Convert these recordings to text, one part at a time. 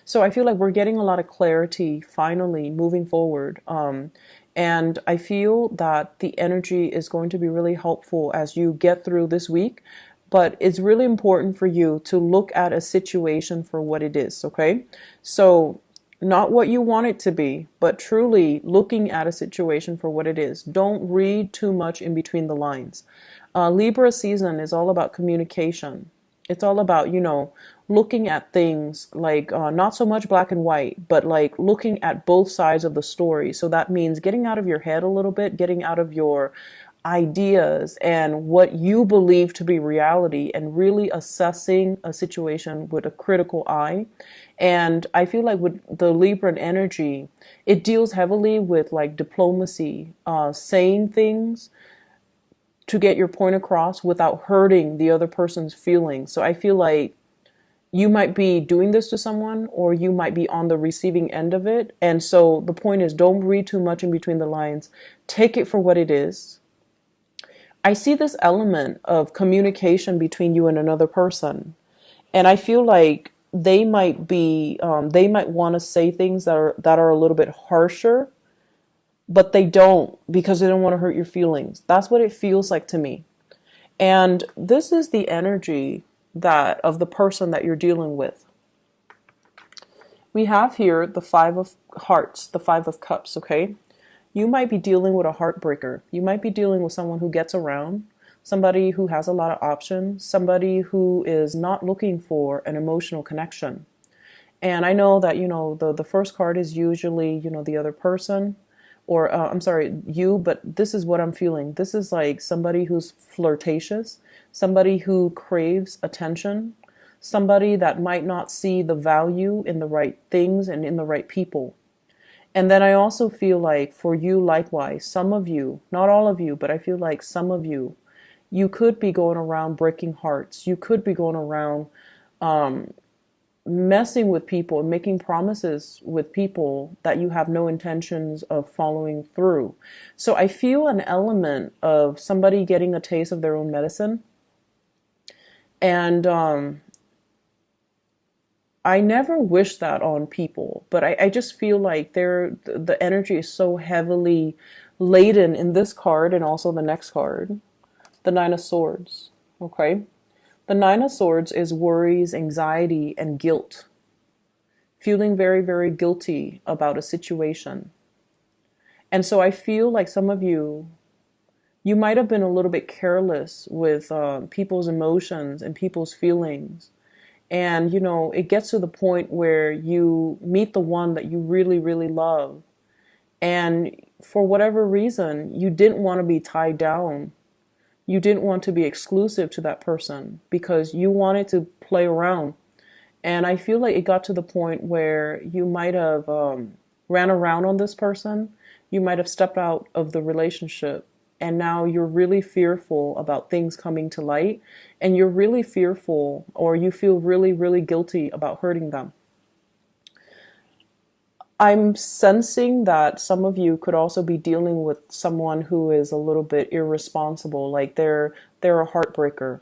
So I feel like we're getting a lot of clarity finally moving forward. And I feel that the energy is going to be really helpful as you get through this week. But it's really important for you to look at a situation for what it is, okay? So, not what you want it to be, but truly looking at a situation for what it is. Don't read too much in between the lines. Libra season is all about communication. It's all about, looking at things like not so much black and white, but like looking at both sides of the story. So that means getting out of your head a little bit, getting out of your ideas and what you believe to be reality, and really assessing a situation with a critical eye. And I feel like with the Libran energy, it deals heavily with like diplomacy, saying things to get your point across without hurting the other person's feelings. So I feel like you might be doing this to someone, or you might be on the receiving end of it. And so the point is, don't read too much in between the lines. Take it for what it is. I see this element of communication between you and another person. And I feel like they might want to say things that are a little bit harsher, but they don't, because they don't want to hurt your feelings. That's what it feels like to me. And this is the energy that of the person that you're dealing with. We have here the Five of Hearts, the Five of Cups, okay? You might be dealing with a heartbreaker. You might be dealing with someone who gets around, somebody who has a lot of options, somebody who is not looking for an emotional connection. And I know that, the first card is usually, the other person, or I'm sorry, you, but this is what I'm feeling. This is like somebody who's flirtatious, somebody who craves attention, somebody that might not see the value in the right things and in the right people. And then I also feel like for you, likewise, some of you, not all of you, but I feel like some of you, you could be going around breaking hearts. You could be going around messing with people and making promises with people that you have no intentions of following through. So I feel an element of somebody getting a taste of their own medicine. And I never wish that on people, but I just feel like the energy is so heavily laden in this card and also the next card, the Nine of Swords. Okay. The Nine of Swords is worries, anxiety, and guilt. Feeling very, very guilty about a situation. And so I feel like some of you might have been a little bit careless with people's emotions and people's feelings. And, it gets to the point where you meet the one that you really, really love. And for whatever reason, you didn't want to be tied down. You didn't want to be exclusive to that person because you wanted to play around. And I feel like it got to the point where you might have ran around on this person. You might have stepped out of the relationship. And now you're really fearful about things coming to light. And you're really fearful, or you feel really, really guilty about hurting them. I'm sensing that some of you could also be dealing with someone who is a little bit irresponsible, like they're a heartbreaker.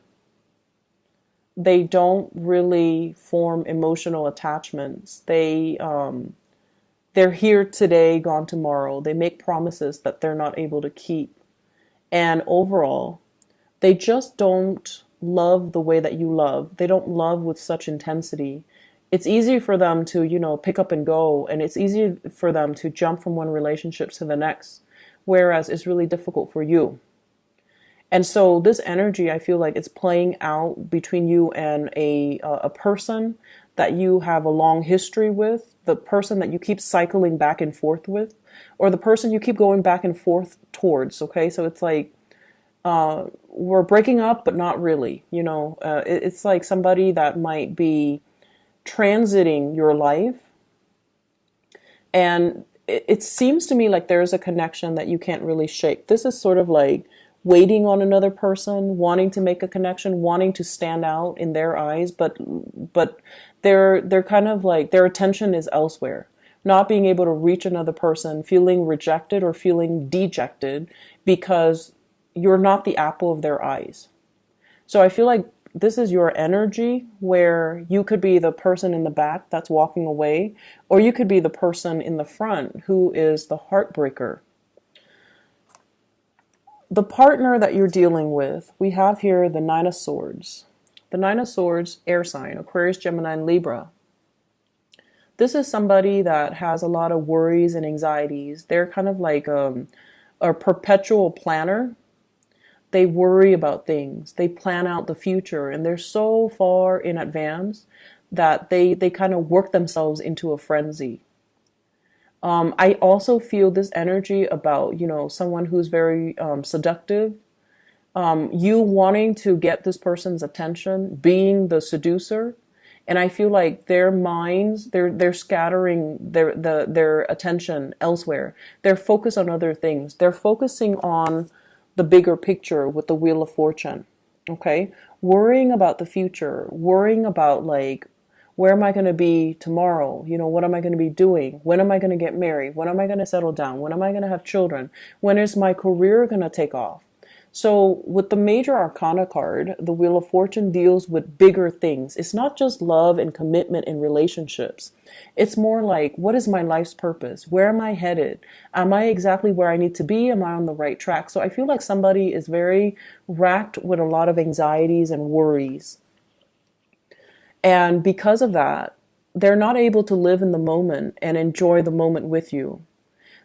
They don't really form emotional attachments. They're here today, gone tomorrow. They make promises that they're not able to keep. And overall, they just don't love the way that you love. They don't love with such intensity. It's easy for them to, pick up and go, and it's easy for them to jump from one relationship to the next, whereas it's really difficult for you. And so this energy, I feel like it's playing out between you and a person that you have a long history with, the person that you keep cycling back and forth with, or the person you keep going back and forth towards. Okay, so it's like we're breaking up, but not really. It's like somebody that might be transiting your life, and it seems to me like there's a connection that you can't really shake. This is sort of like waiting on another person, wanting to make a connection, wanting to stand out in their eyes, but they're kind of like their attention is elsewhere. Not being able to reach another person, feeling rejected or feeling dejected because you're not the apple of their eyes. So I feel like this is your energy where you could be the person in the back that's walking away, or you could be the person in the front who is the heartbreaker. The partner that you're dealing with, we have here the Nine of Swords. The Nine of Swords, air sign, Aquarius, Gemini, and Libra. This is somebody that has a lot of worries and anxieties. They're kind of like a perpetual planner. They worry about things. They plan out the future, and they're so far in advance that they kind of work themselves into a frenzy. I also feel this energy about, someone who's very seductive. You wanting to get this person's attention, being the seducer. And I feel like their minds, they're scattering their attention elsewhere. They're focused on other things. They're focusing on the bigger picture with the Wheel of Fortune. Okay? Worrying about the future, worrying about like, where am I going to be tomorrow? What am I going to be doing? When am I going to get married? When am I going to settle down? When am I going to have children? When is my career going to take off? So with the major arcana card, the Wheel of Fortune deals with bigger things. It's not just love and commitment in relationships. It's more like, what is my life's purpose? Where am I headed? Am I exactly where I need to be? Am I on the right track? So I feel like somebody is very racked with a lot of anxieties and worries. And because of that, they're not able to live in the moment and enjoy the moment with you.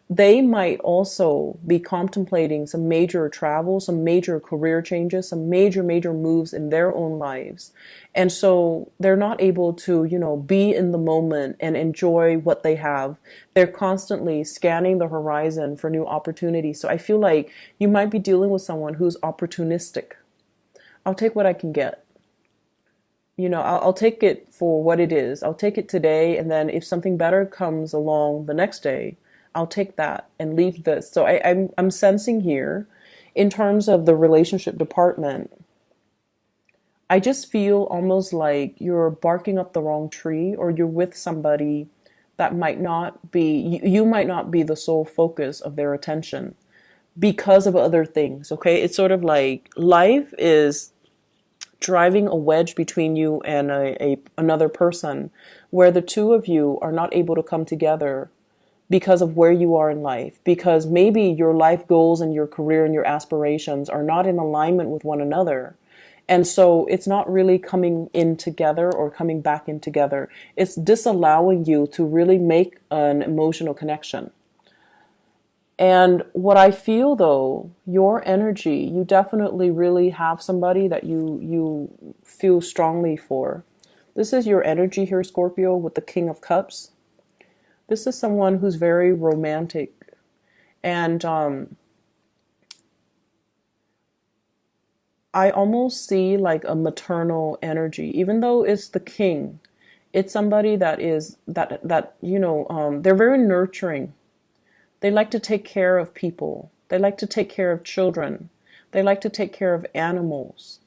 They might also be contemplating some major travel, some major career changes, some major moves in their own lives. And so they're not able to, be in the moment and enjoy what they have. They're constantly scanning the horizon for new opportunities. So I feel like you might be dealing with someone who's opportunistic. I'll take what I can get. I'll take it for what it is. I'll take it today, and then if something better comes along the next day, I'll take that and leave this. So I'm sensing here, in terms of the relationship department, I just feel almost like you're barking up the wrong tree, or you're with somebody that might not be, you might not be the sole focus of their attention because of other things, okay? It's sort of like life is driving a wedge between you and another person, where the two of you are not able to come together because of where you are in life, because maybe your life goals and your career and your aspirations are not in alignment with one another. And so it's not really coming in together or coming back in together. It's disallowing you to really make an emotional connection. And what I feel though, your energy, you definitely really have somebody that you feel strongly for. This is your energy here, Scorpio, with the King of Cups. This is someone who's very romantic, and I almost see like a maternal energy, even though it's the king. It's somebody that is they're very nurturing. They like to take care of people. They like to take care of children. They like to take care of animals.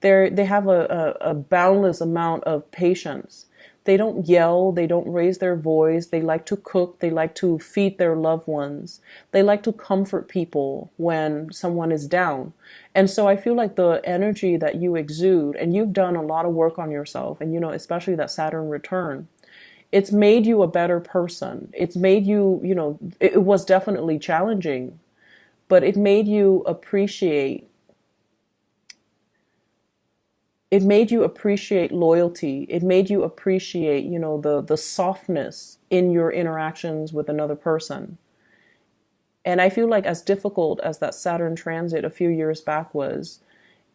They have a boundless amount of patience. They don't yell. They don't raise their voice. They like to cook. They like to feed their loved ones. They like to comfort people when someone is down. And so I feel like the energy that you exude, and you've done a lot of work on yourself, and especially that Saturn return, it's made you a better person. It's made you, it was definitely challenging, but it made you appreciate loyalty. It made you appreciate, the softness in your interactions with another person. And I feel like, as difficult as that Saturn transit a few years back was,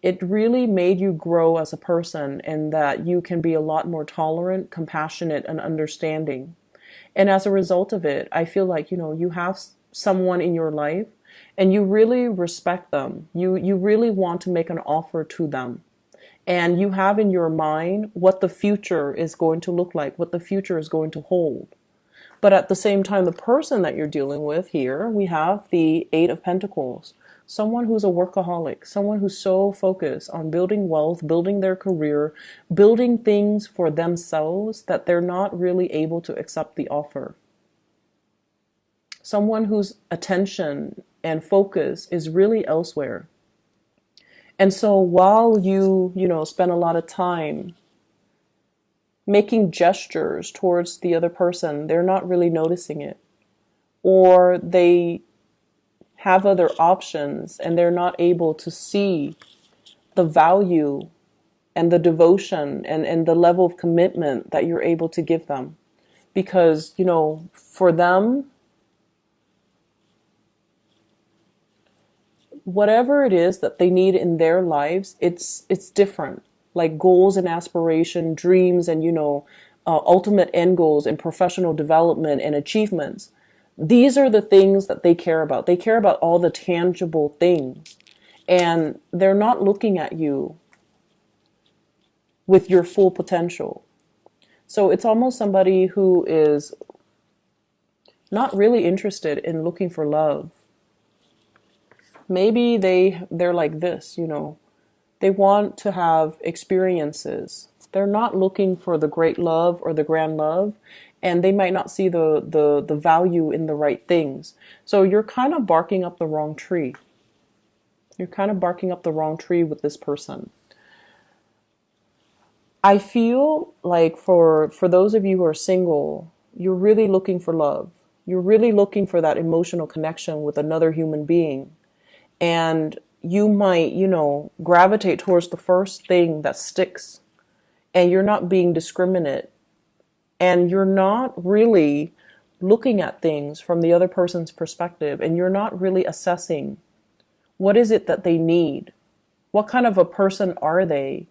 it really made you grow as a person, and that you can be a lot more tolerant, compassionate, and understanding. And as a result of it, I feel like, you have someone in your life and you really respect them. You really want to make an offer to them. And you have in your mind what the future is going to look like, what the future is going to hold. But at the same time, the person that you're dealing with here, we have the Eight of Pentacles. Someone who's a workaholic, someone who's so focused on building wealth, building their career, building things for themselves that they're not really able to accept the offer. Someone whose attention and focus is really elsewhere. And so while you spend a lot of time making gestures towards the other person, they're not really noticing it. Or they have other options and they're not able to see the value and the devotion and the level of commitment that you're able to give them. Because, for them, whatever it is that they need in their lives, it's different. Like goals and aspiration, dreams, and ultimate end goals and professional development and achievements. These are the things that they care about. They care about all the tangible things, and they're not looking at you with your full potential. So it's almost somebody who is not really interested in looking for love. Maybe they're like this. They want to have experiences. They're not looking for the great love or the grand love, and they might not see the value in the right things. So you're kind of barking up the wrong tree. You're kind of barking up the wrong tree with this person. I feel like for those of you who are single, you're really looking for love. You're really looking for that emotional connection with another human being. And you might, gravitate towards the first thing that sticks, and you're not being discriminate, and you're not really looking at things from the other person's perspective, and you're not really assessing what is it that they need? What kind of a person are they?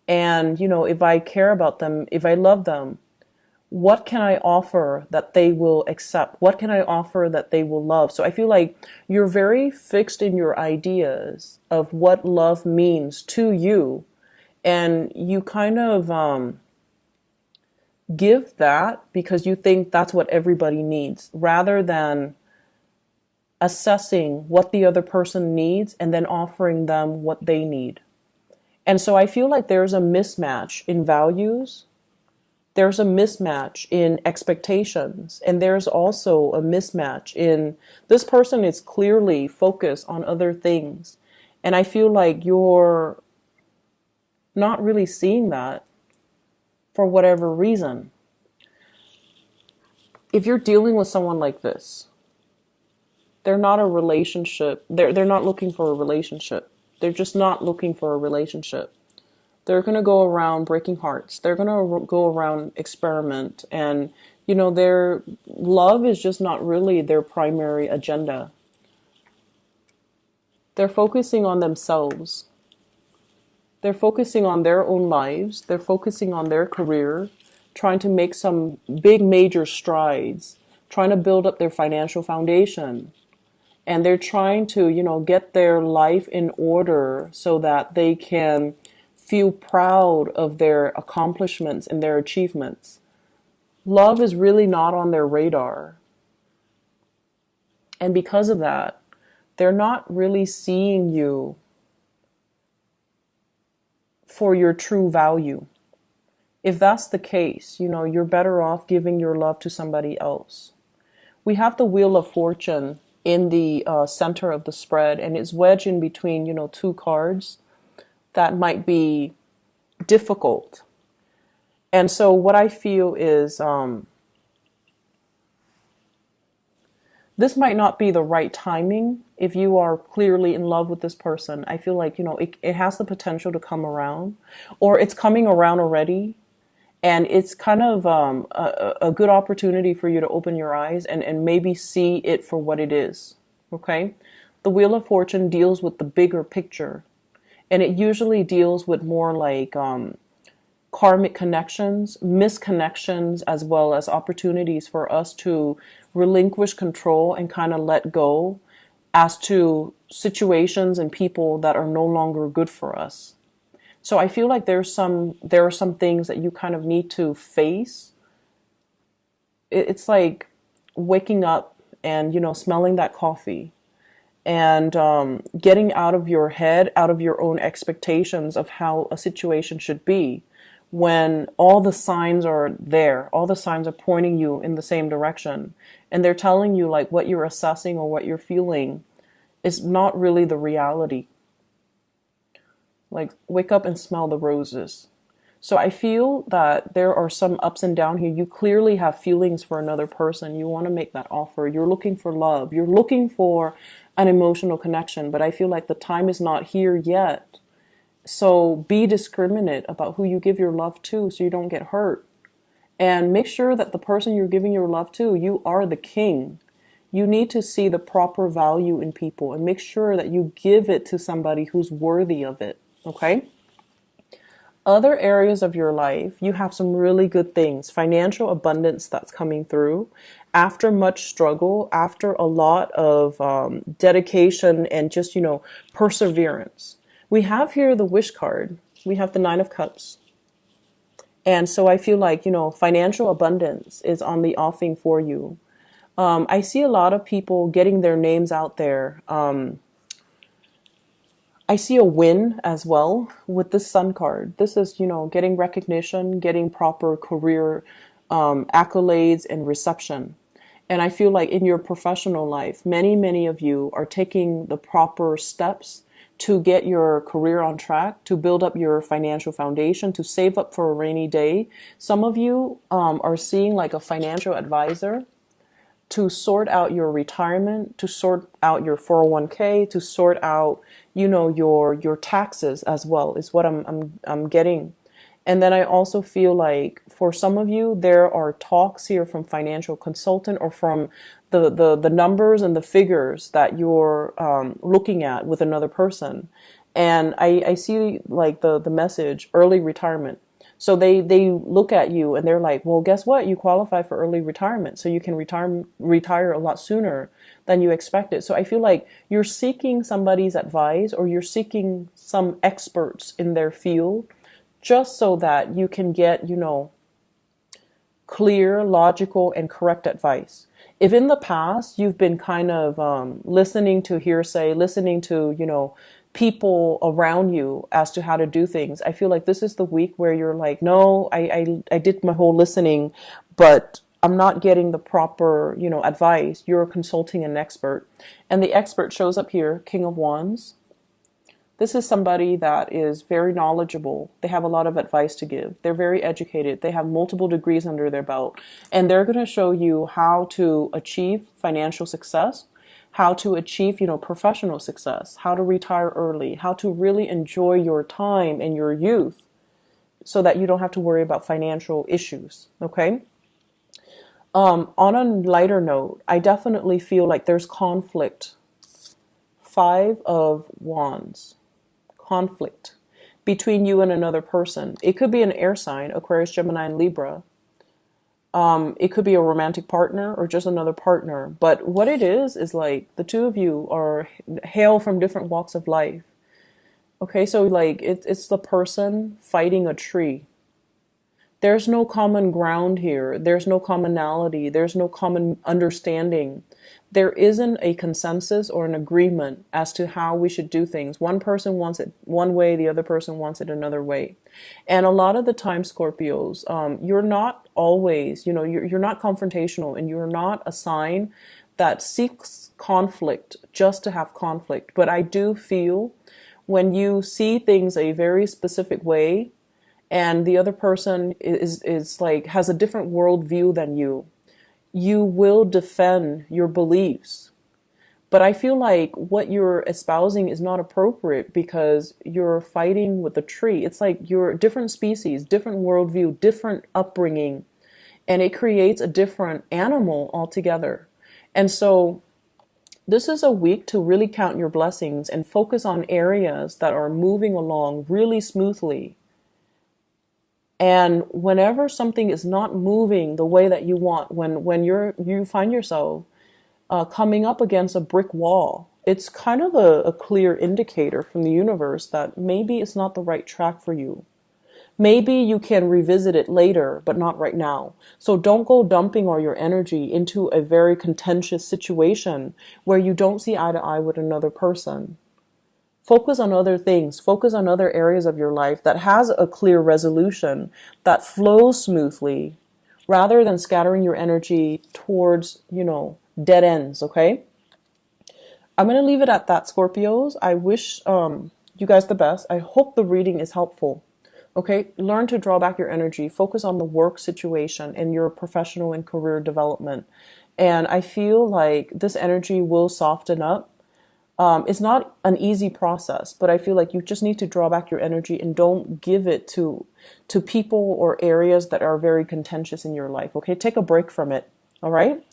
And, if I care about them, if I love them, what can I offer that they will accept? What can I offer that they will love? So I feel like you're very fixed in your ideas of what love means to you. And you kind of give that because you think that's what everybody needs, rather than assessing what the other person needs and then offering them what they need. And so I feel like there's a mismatch in values. There's a mismatch in expectations, and there's also a mismatch in this person is clearly focused on other things. And I feel like you're not really seeing that for whatever reason. If you're dealing with someone like this, they're not a relationship. They're not looking for a relationship. They're just not looking for a relationship. They're going to go around breaking hearts. They're going to go around experiment. And, their love is just not really their primary agenda. They're focusing on themselves. They're focusing on their own lives. They're focusing on their career, trying to make some big major strides, trying to build up their financial foundation. And they're trying to, get their life in order so that they can feel proud of their accomplishments and their achievements. Love is really not on their radar. And because of that, they're not really seeing you for your true value. If that's the case, you're better off giving your love to somebody else. We have the Wheel of Fortune in the center of the spread, and it's wedged in between, two cards that might be difficult. And so what I feel is this might not be the right timing if you are clearly in love with this person. I feel like, it has the potential to come around, or it's coming around already. And it's kind of a good opportunity for you to open your eyes and maybe see it for what it is. Okay? The Wheel of Fortune deals with the bigger picture. And it usually deals with more like karmic connections, misconnections, as well as opportunities for us to relinquish control and kind of let go as to situations and people that are no longer good for us. So I feel like there are some things that you kind of need to face. It's like waking up and, smelling that coffee and getting out of your head, out of your own expectations of how a situation should be, when all the signs are there, all the signs are pointing you in the same direction, and they're telling you like what you're assessing or what you're feeling is not really the reality. Like, wake up and smell the roses. So I feel that there are some ups and downs here. You clearly have feelings for another person. You want to make that offer. You're looking for love. You're looking for an emotional connection, but I feel like the time is not here yet. So be discriminate about who you give your love to so you don't get hurt. And make sure that the person you're giving your love to, you are the king. You need to see the proper value in people and make sure that you give it to somebody who's worthy of it. Okay? Other areas of your life, you have some really good things. Financial abundance that's coming through after much struggle, after a lot of dedication and just, perseverance. We have here the wish card. We have the Nine of Cups. And so I feel like, financial abundance is on the offing for you. I see a lot of people getting their names out there. I see a win as well with this Sun card. This is, getting recognition, getting proper career accolades and reception. And I feel like in your professional life, many, many of you are taking the proper steps to get your career on track, to build up your financial foundation, to save up for a rainy day. Some of you are seeing like a financial advisor to sort out your retirement, to sort out your 401k, to sort out, your taxes as well, is what I'm getting. And then I also feel like for some of you, there are talks here from financial consultant or from the numbers and the figures that you're looking at with another person. And I see like the message, early retirement. So they look at you and they're like, well, guess what? You qualify for early retirement. So you can retire a lot sooner than you expected. So I feel like you're seeking somebody's advice or you're seeking some experts in their field just so that you can get, clear, logical, and correct advice. If in the past you've been kind of listening to hearsay, listening to, people around you as to how to do things, I feel like this is the week where you're like, no, I did my whole listening, but I'm not getting the proper, advice. You're consulting an expert. And the expert shows up here, King of Wands. This is somebody that is very knowledgeable. They have a lot of advice to give. They're very educated. They have multiple degrees under their belt. And they're going to show you how to achieve financial success, how to achieve, professional success, how to retire early, how to really enjoy your time and your youth so that you don't have to worry about financial issues. Okay? On a lighter note, I definitely feel like there's conflict. 5 of Wands. Conflict between you and another person. It could be an air sign, Aquarius, Gemini, and Libra. It could be a romantic partner or just another partner. But what it is like the two of you are hail from different walks of life. Okay, so like it's the person fighting a tree. There's no common ground here. There's no commonality. There's no common understanding. There isn't a consensus or an agreement as to how we should do things. One person wants it one way, the other person wants it another way. And a lot of the time, Scorpios, you're not always, you're not confrontational and you're not a sign that seeks conflict just to have conflict. But I do feel when you see things a very specific way and the other person is like has a different worldview than you will defend your beliefs. But I feel like what you're espousing is not appropriate because you're fighting with a tree. It's like you're different species, different worldview, different upbringing, and it creates a different animal altogether. And so this is a week to really count your blessings and focus on areas that are moving along really smoothly. And whenever something is not moving the way that you want, when you find yourself coming up against a brick wall, it's kind of a clear indicator from the universe that maybe it's not the right track for you. Maybe you can revisit it later, but not right now. So don't go dumping all your energy into a very contentious situation where you don't see eye to eye with another person. Focus on other things. Focus on other areas of your life that has a clear resolution, that flows smoothly, rather than scattering your energy towards, dead ends, okay? I'm going to leave it at that, Scorpios. I wish you guys the best. I hope the reading is helpful. Okay, learn to draw back your energy, focus on the work situation and your professional and career development. And I feel like this energy will soften up. It's not an easy process, but I feel like you just need to draw back your energy and don't give it to people or areas that are very contentious in your life. Okay, take a break from it. All right.